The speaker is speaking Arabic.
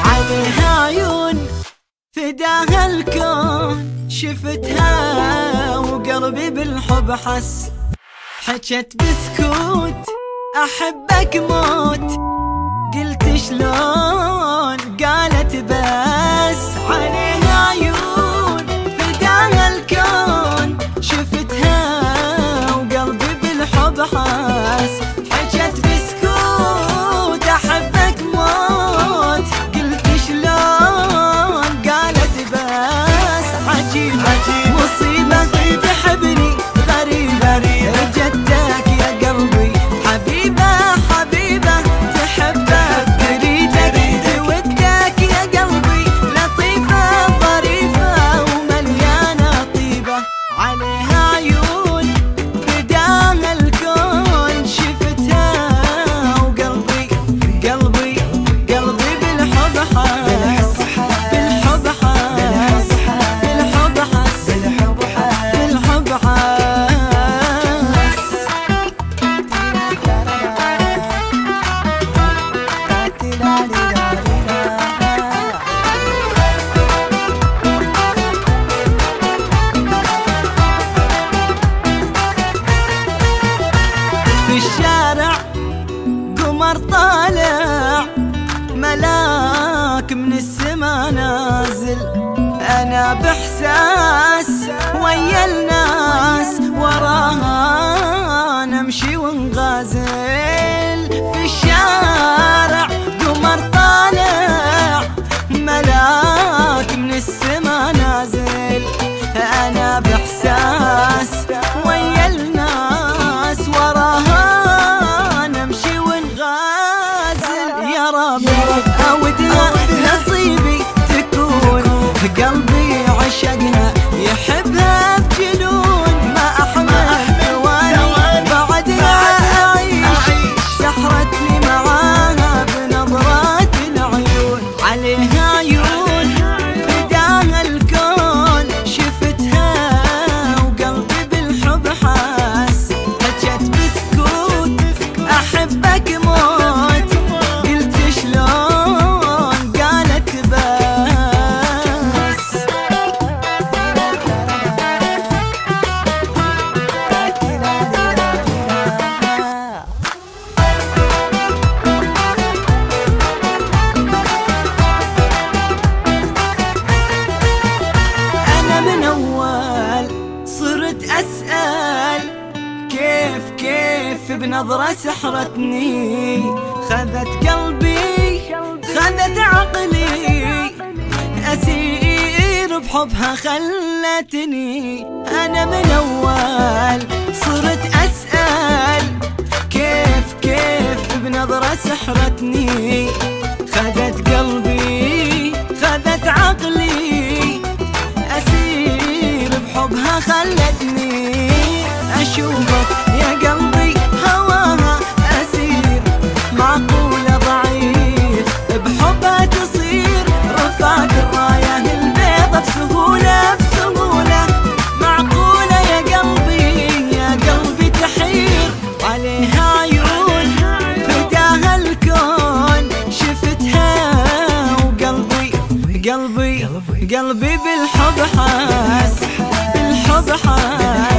عليها عيون فداها الكون، شفتها وقلبي بالحب حس، حكت بسكوت أحبك موت، قلت شلون قالت بس. عليها عيون فداها الكون، شفتها وقلبي بالحب حس، حكت بسكوت أحبك موت، قلت شلون قالت بس. عجيبة مصيبة تحبني غريبة، رجتك يا قلبي حبيبة حبيبة، تحبك تريدك تودك يا قلبي، لطيفة ظريفة ومليانة طيبة. عليها عيون فداها الكون، شفتها وقلبي قلبي قلبي بالحب حس، بالحب حس، بالحب حس، بالحب حس. في الشارع قمر طالع، ملاك من السما نازل، أنا بإحساس ويا الناس، وراها نمشي ونغازل. في الشارع قمر طالع، ملاك من السما نازل، أنا بإحساس ويا الناس، وراها نمشي ونغازل. يا رب أودها نصيبي تكون، قلبي عشقها يحبها بجنون، ما أحمل ثواني بعدها أعيش، سحرتني معاها بنظرات العيون. عليها عيون فداها الكون، شفتها وقلبي بالحب حس، حكت بسكوت أحبك موت، قلت شلون قالت بس. أنا من أول صرت أسأل، كيف بنظرة سحرتني، خذت قلبي خذت عقلي، أسير بحبها خلتني. أنا من أول صرت أسأل، كيف بنظرة سحرتني، خذت قلبي خذت عقلي، أسير بحبها خلتني. أشوفك يا قلبي هواها أسير، معقولة ضعيف بحبها تصير، رفعت الراية البيضة بسهولة بسهولة، معقولة يا قلبي تحير. عليها عيون فداها الكون، شفتها وقلبي قلبي بالحب حس، بالحب حس.